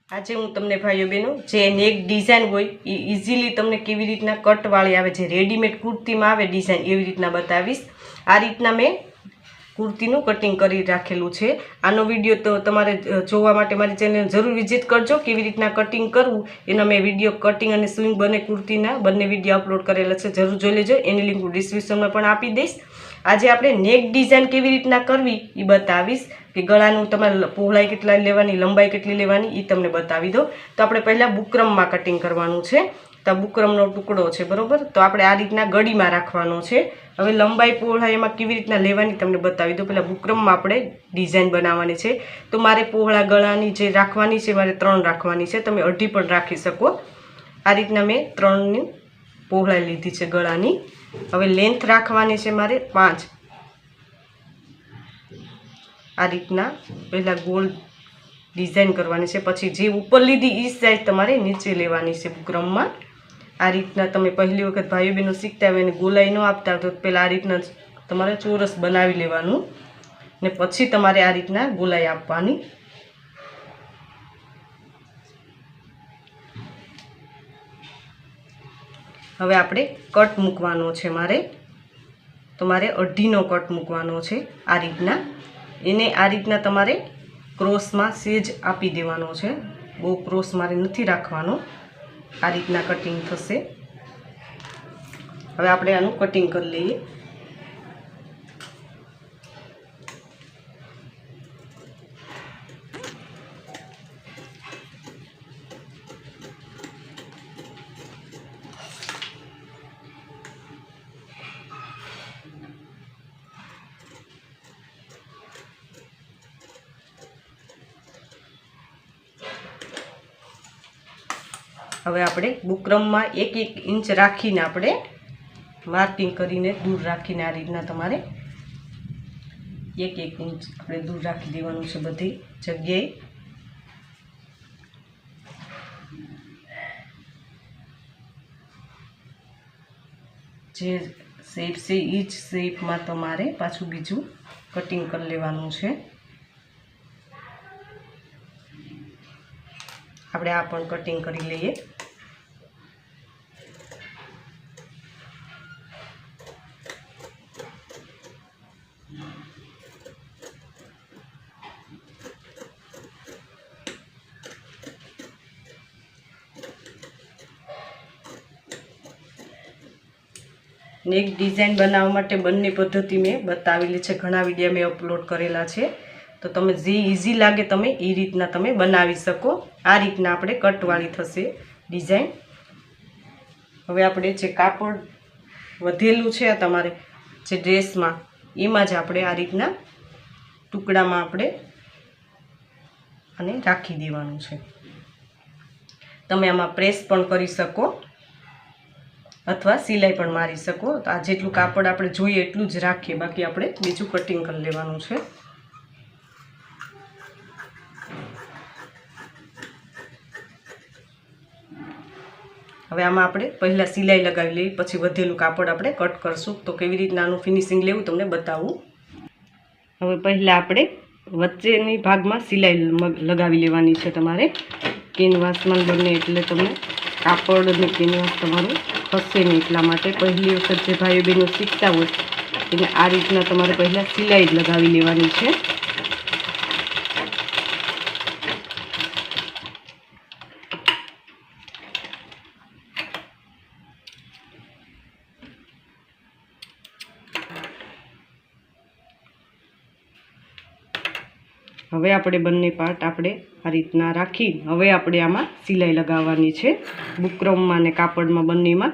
આજે હું તમને ભાઈઓ બહેનો જે નેક ડિઝાઇન હોય એ ઇઝીલી તમને કેવી રીતના કટવાળી આવે, જે રેડીમેડ કુર્તીમાં આવે ડિઝાઇન એવી રીતના બતાવીશ. આ રીતના મેં કુર્તીનું કટિંગ કરી રાખેલું છે. આનો વિડીયો તો તમારે જોવા માટે મારી ચેનલ જરૂર વિઝિટ કરજો. કેવી રીતના કટિંગ કરવું એનો મેં વિડીયો કટિંગ અને સ્વિંગ બંને કુર્તીના બંને વિડીયો અપલોડ કરેલા છે, જરૂર જોઈ લેજો. એની લિંક હું ડિસ્ક્રિપ્શનમાં પણ આપી દઈશ. આજે આપણે નેક ડિઝાઇન કેવી રીતના કરવી એ બતાવીશ, કે ગળાનું તમારે પહોળાઈ કેટલા લેવાની, લંબાઈ કેટલી લેવાની એ તમને બતાવી દો. તો આપણે પહેલાં બુકરમમાં કટિંગ કરવાનું છે. તો બુકરમનો ટુકડો છે, બરાબર. તો આપણે આ રીતના ગળીમાં રાખવાનો છે. હવે લંબાઈ પહોળાઈ એમાં કેવી રીતના લેવાની તમને બતાવી દો. પહેલાં બુકરમમાં આપણે ડિઝાઇન બનાવવાની છે. તો મારે પહોળા ગળાની જે રાખવાની છે મારે 3 રાખવાની છે. તમે 2.5 પણ રાખી શકો. આ રીતના મેં 3ની પહોળાઈ લીધી છે ગળાની. હવે લેન્થ રાખવાની છે મારે 5. આ રીતના પહેલાં ગોળ ડિઝાઇન કરવાની છે. પછી જે ઉપર લીધી એ સાઈઝ તમારે નીચે લેવાની છે બુકરમમાં. આ રીતના તમે પહેલી વખત ભાઈઓ બહેનો શીખતા હોય અને ગોલાઈ ન આપતા તો પહેલાં આ રીતના તમારે ચોરસ બનાવી લેવાનું ને પછી તમારે આ રીતના ગોલાઈ આપવાની. હવે આપણે કટ મૂકવાનો છે મારે. તો મારે 2.5નો કટ મૂકવાનો છે. આ રીતના એને આ રીતના તમારે ક્રોસમાં સેજ આપી દેવાનો છે. બહુ ક્રોસ મારે નથી રાખવાનો. આ રીતના કટિંગ થશે. હવે આપણે આનું કટિંગ કરી લઈએ. હવે આપણે બુકરમમાં 1-1 ઇંચ રાખીને આપણે માર્કિંગ કરીને દૂર રાખીને આ રીતના તમારે 1-1 ઇંચ આપણે દૂર રાખી દેવાનું છે બધી જગ્યાએ. જે શેપ છે એ જ શેપમાં તમારે પાછું બીજું કટિંગ કરી લેવાનું છે. આપણે આ પણ કટિંગ કરી લઈએ. નેક ડિઝાઇન બનાવવા માટે બંને પદ્ધતિ મેં બતાવેલી છે, ઘણા વિડીયો મેં અપલોડ કરેલા છે. તો તમે જે ઇઝી લાગે તમે એ રીતના તમે બનાવી શકો. આ રીતના આપણે કટવાળી થશે ડિઝાઇન. હવે આપણે જે કાપડ વધેલું છે તમારે જે ડ્રેસમાં એમાં જ આપણે આ રીતના ટુકડામાં આપણે આને રાખી દેવાનું છે. તમે આમાં પ્રેસ પણ કરી શકો અથવા સિલાઈ પણ મારી શકો. તો આ જેટલું કાપડ આપણે જોઈએ એટલું જ રાખીએ, બાકી આપણે બીજું કટિંગ કરી લેવાનું છે. હવે આમાં આપણે પહેલાં સિલાઈ લગાવી લઈએ, પછી વધેલું કાપડ આપણે કટ કરશું. તો કેવી રીતના આનું ફિનિશિંગ લેવું તમને બતાવું. હવે પહેલાં આપણે વચ્ચેની ભાગમાં સિલાઈ લગાવી લેવાની છે તમારે. કેનવાસમાં બને એટલે તમને કાપડ અને કેનવાસ તમારું ખસે નહીં, એટલા માટે પહેલી વખત જે ભાઈઓ બહેનો શીખતા હોય એને આ રીતના તમારે પહેલાં સિલાઈ જ લગાવી લેવાની છે. હવે આપણે બંને પાર્ટ આપણે આ રીતના રાખી હવે આપણે આમાં સિલાઈ લગાવવાની છે. બુકરમમાં અને કાપડમાં બંનેમાં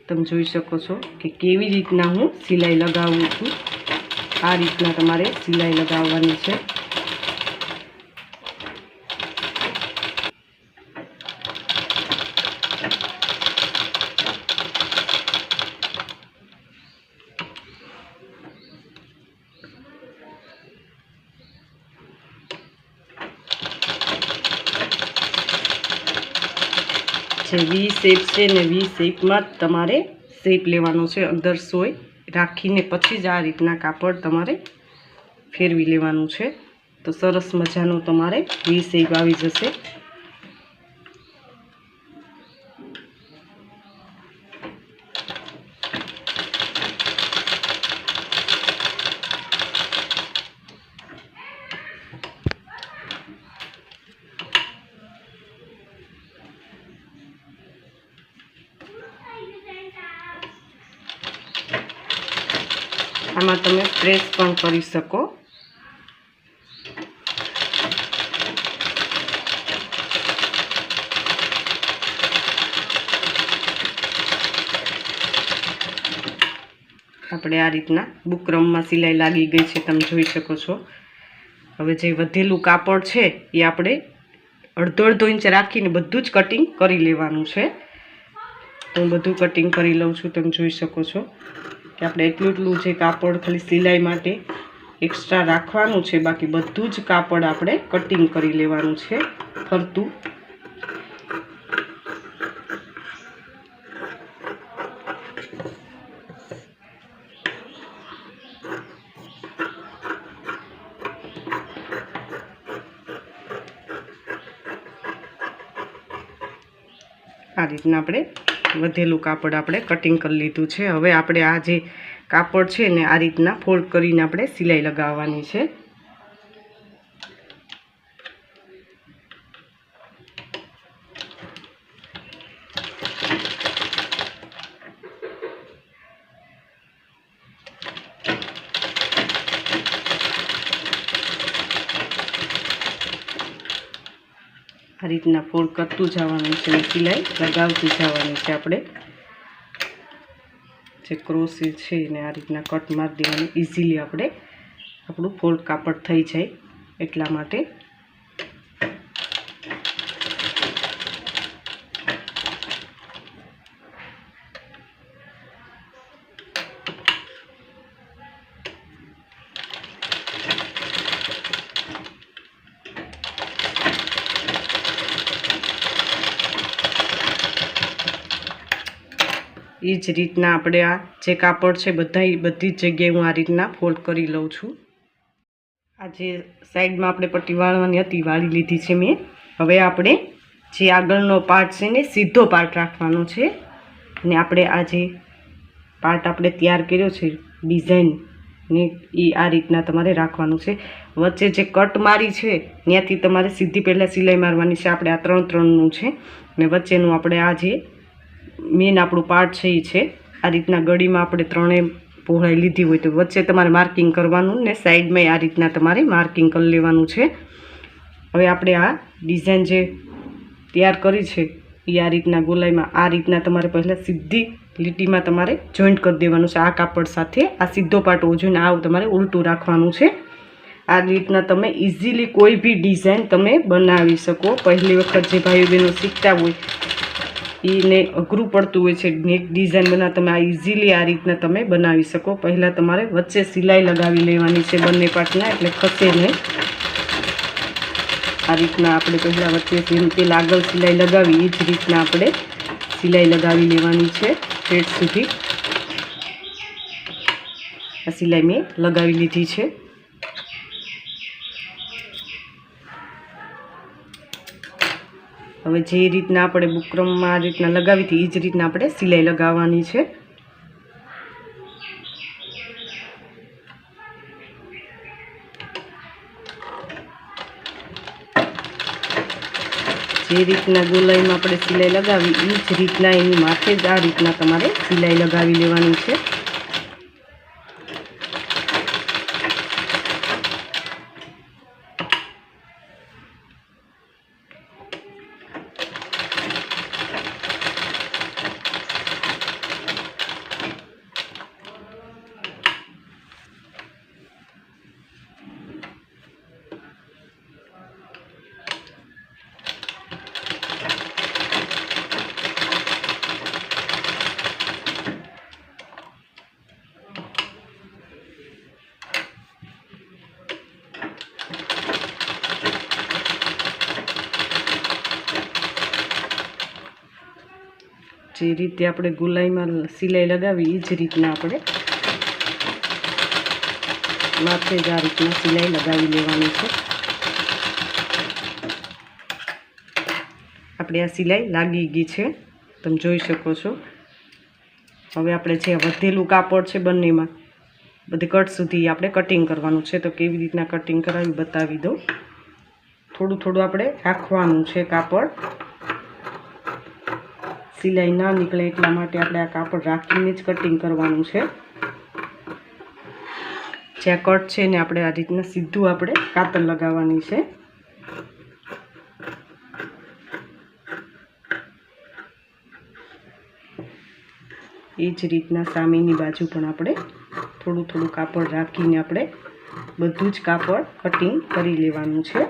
તમે જોઈ શકો છો કે કેવી રીતના હું સિલાઈ લગાવું છું. આ રીતના તમારે સિલાઈ લગાવવાની છે. જે વી શેપ છે ને વી શેપમાં તમારે શેપ લેવાનો છે. અધર્સ હોય રાખીને પછી જ આ રીતના કાપડ તમારે ફેરવી લેવાનું છે, તો સરસ મજાનું તમારે વી શેપ આવી જશે। આમાં તમે પ્રેસ પણ કરી શકો। આપણે આ રીતના બુકરમમાં સિલાઈ લાગી ગઈ છે, તમે જોઈ શકો છો। હવે જે વધેલું કાપડ છે એ આપણે અડધો ઇંચ રાખીને બધું જ કટિંગ કરી લેવાનું છે। તો હું બધું કટિંગ કરી લઉં છું, તમે જોઈ શકો છો કે આપણે એટલું જે કાપડ ખાલી સિલાઈ માટે એક્સ્ટ્રા રાખવાનું છે, બાકી બધું જ કાપડ આપણે કટિંગ કરી લેવાનું છે ફરતું। આ રીતના આપણે વધેલું કાપડ આપણે કટિંગ કરી લીધું છે। હવે આપણે આ જે કાપડ છે ને આ રીતના ફોલ્ડ કરીને આપણે સિલાઈ લગાવવાની છે। આ રીતના ફોલ્ડ કરતું જવાનું છે અને સિલાઈ લગાવતી જવાની છે। આપણે જે ક્રોસ છે એને આ રીતના કટ મારી દેવાની, ઇઝીલી આપણે આપણું ફોલ્ડ કાપડ થઈ જાય એટલા માટે। એ જ રીતના આપણે આ જે કાપડ છે બધી જ જગ્યાએ હું આ રીતના ફોલ્ડ કરી લઉં છું। આ જે સાઈડમાં આપણે પટ્ટી વાળવાની હતી વાળી લીધી છે મેં। હવે આપણે જે આગળનો પાર્ટ છે ને સીધો પાર્ટ રાખવાનો છે, અને આપણે આ જે પાર્ટ આપણે તૈયાર કર્યો છે ડિઝાઇન ને એ આ રીતના તમારે રાખવાનું છે। વચ્ચે જે કટ મારી છે ત્યાંથી તમારે સીધી પહેલાં સિલાઈ મારવાની છે। આપણે આ 3-3નું છે ને વચ્ચેનું આપણે આ જે મેન આપણું પાર્ટ છે એ છે આ રીતના ગળીમાં આપણે 3 પહોળાઈ લીધી હોય તો વચ્ચે તમારે માર્કિંગ કરવાનું ને સાઈડમાં આ રીતના તમારે માર્કિંગ કરી લેવાનું છે। હવે આપણે આ ડિઝાઇન જે તૈયાર કરી છે એ આ રીતના ગોલાઈમાં આ રીતના તમારે પહેલાં સીધી લીટીમાં તમારે જોઈન્ટ કરી દેવાનું છે। આ કાપડ સાથે આ સીધો પાર્ટ હોવો જોઈએ ને આ તમારે ઉલટું રાખવાનું છે। આ રીતના તમે ઇઝીલી કોઈ બી ડિઝાઇન તમે બનાવી શકો। પહેલી વખત જે ભાઈઓ બહેનો શીખતા હોય એને અઘરું પડતું હોય છે નેક ડિઝાઇન બનાવ, તમે આ ઇઝીલી આ રીતના તમે બનાવી શકો। પહેલાં તમારે વચ્ચે સિલાઈ લગાવી લેવાની છે બંને પાર્ટના, એટલે ખસે નહીં। આ રીતના આપણે પહેલાં વચ્ચે જેમ કે આગળ સિલાઈ લગાવી એ જ રીતના આપણે સિલાઈ લગાવી લેવાની છે ઠેઠ સુધી। આ સિલાઈ મેં લગાવી લીધી છે। હવે જે રીતના આપણે બુકરમમાં આ રીતના લગાવી હતી એ જ રીતના આપણે સિલાઈ લગાવવાની છે। જે રીતના ગોલાઈમાં આપણે સિલાઈ લગાવી એ જ રીતના એની માથે જ આ રીતના તમારે સિલાઈ લગાવી લેવાની છે। જે રીતે આપણે ગુલાઈમાં સિલાઈ લગાવી એ જ રીતના આપણે માથે જ આ રીતના સિલાઈ લગાવી લેવાની છે. આપણે આ સિલાઈ લાગી ગઈ છે, તમે જોઈ શકો છો. હવે આપણે જે વધેલું કાપડ છે બંનેમાં બધી કટ સુધી આપણે કટિંગ કરવાનું છે. તો કેવી રીતના કટિંગ કરાવી બતાવી દઉં. થોડું થોડું આપણે રાખવાનું છે કાપડ, સિલાઈ ના નીકળે એટલા માટે આપણે આ કાપડ રાખીને જ કટિંગ કરવાનું છે. જે આ કટ છે ને આપણે આ રીતના સીધું આપણે કાતર લગાવવાની છે. એ જ રીતના સામેની બાજુ પણ આપણે થોડું થોડું કાપડ રાખીને આપણે બધું જ કાપડ કટિંગ કરી લેવાનું છે.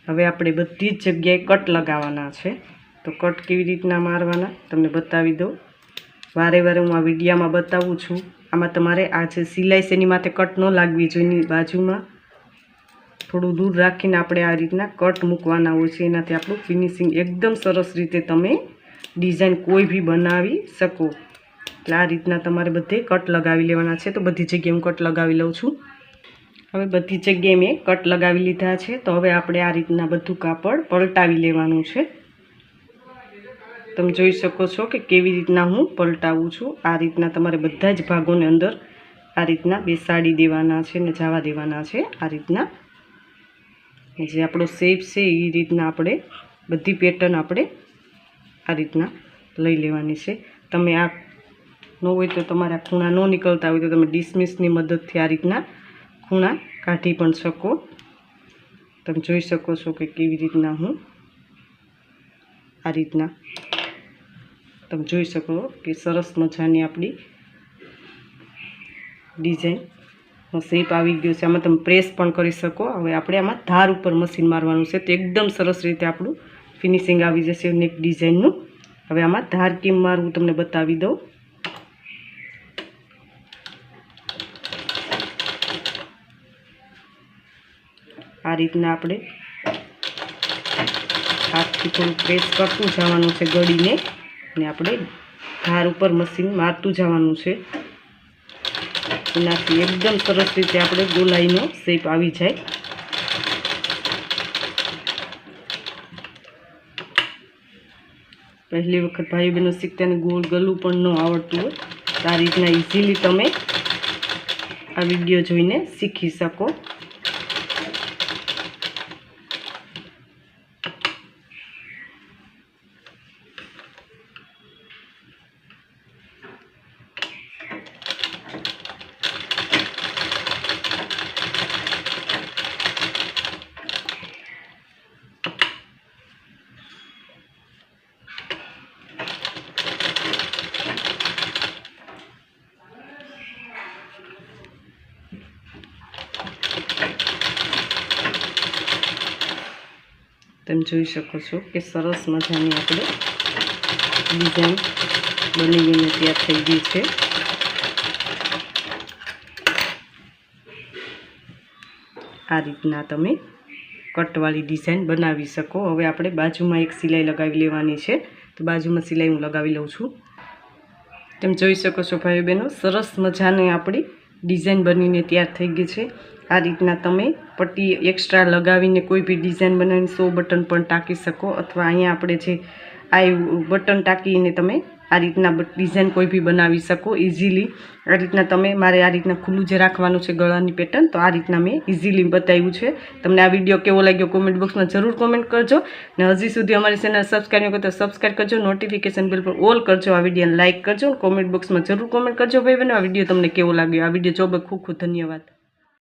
હવે આપણે બધી જ જગ્યાએ કટ લગાવવાના છે. તો કટ કેવી રીતના મારવાના તમને બતાવી દઉં. વારે વારે હું આ વિડીયામાં બતાવું છું. આમાં તમારે આ જે સિલાઈ છે એની માથે કટ ન લાગવી જોઈએ. બાજુમાં થોડું દૂર રાખીને આપણે આ રીતના કટ મૂકવાના હોય છે. એનાથી આપણું ફિનિશિંગ એકદમ સરસ રીતે તમે ડિઝાઇન કોઈ બી બનાવી શકો. એટલે આ રીતના તમારે બધે કટ લગાવી લેવાના છે. તો બધી જગ્યાએ હું કટ લગાવી લઉં છું. હવે બધી જગ્યાએ મેં કટ લગાવી લીધા છે. તો હવે આપણે આ રીતના બધું કાપડ પલટાવી લેવાનું છે. તમે જોઈ શકો છો કે કેવી રીતના હું પલટાવું છું. આ રીતના તમારે બધા જ ભાગોને અંદર આ રીતના બેસાડી દેવાના છે ને જવા દેવાના છે. આ રીતના જે આપણો શેપ છે એ રીતના આપણે બધી પેટર્ન આપણે આ રીતના લઈ લેવાની છે. તમે આ ન હોય તો તમારા ખૂણા ન નીકળતા હોય તો તમે ડિસમિસની મદદથી આ રીતના ખૂણા કાઢી પણ શકો. તમે જોઈ શકો છો કે કેવી રીતના હું આ રીતના તમે જોઈ શકો કે સરસ મજાની આપણી ડિઝાઇનનો શેપ આવી ગયો છે. આમાં તમે પ્રેસ પણ કરી શકો. હવે આપણે આમાં ધાર ઉપર મશીન મારવાનું છે તો એકદમ સરસ રીતે આપણું ફિનિશિંગ આવી જશે નેક ડિઝાઇનનું. હવે આમાં ધાર કેમ મારવું તમને બતાવી દઉં. આ રીતના આપણે હાથથી થોડું પ્રેસ કરતું જવાનું છે ગળીને, અને આપણે ધાર ઉપર મશીન મારતું જવાનું છે. એનાથી એકદમ સરસ રીતે આપણે ગોલાઈનો શેપ આવી જાય. પહેલી વખત ભાઈ બહેનો શીખતાને ગોળ ગળું પણ ન આવડતું હોય તો આ રીતના ઇઝીલી તમે આ વિડીયો જોઈને શીખી શકો. તમે જોઈ શકો છો કે સરસ મજાની આપણે ડિઝાઇન બનીને તૈયાર થઈ ગઈ છે. આ રીતના તમે કટવાળી ડિઝાઇન બનાવી શકો. હવે આપણે બાજુમાં એક સિલાઈ લગાવી લેવાની છે. તો બાજુમાં સિલાઈ હું લગાવી લઉં છું. તમે જોઈ શકો છો ભાઈ બહેનો સરસ મજાની આપણી ડિઝાઇન બનીને તૈયાર થઈ ગઈ છે. આ રીતના તમે પટ્ટી એક્સ્ટ્રા લગાવીને કોઈ બી ડિઝાઇન બનાવીને 100 બટન પણ ટાંકી શકો, અથવા અહીંયા આપણે જે આ બટન ટાંકીને તમે આ રીતના ડિઝાઇન કોઈ બી બનાવી શકો ઇઝીલી. આ રીતના તમે મારે આ રીતના ખુલ્લું જે રાખવાનું છે ગળાની પેટર્ન, તો આ રીતના મેં ઇઝીલી બતાવ્યું છે. તમને આ વિડીયો કેવો લાગ્યો કોમેન્ટ બોક્સમાં જરૂર કોમેન્ટ કરજો. ને હજી સુધી અમારી ચેનલ સબસ્ક્રાઈબ ન કરો તો સબસ્ક્રાઈબ કરજો, નોટિફિકેશન બેલ પર ઓલ કરજો, આ વિડીયોને લાઇક કરજો, કોમેન્ટ બોક્સમાં જરૂર કોમેન્ટ કરજો ભાઈ બહેનો આ વિડીયો તમને કેવો લાગ્યો. આ વિડીયો જોવા ખૂબ ખૂબ ધન્યવાદ.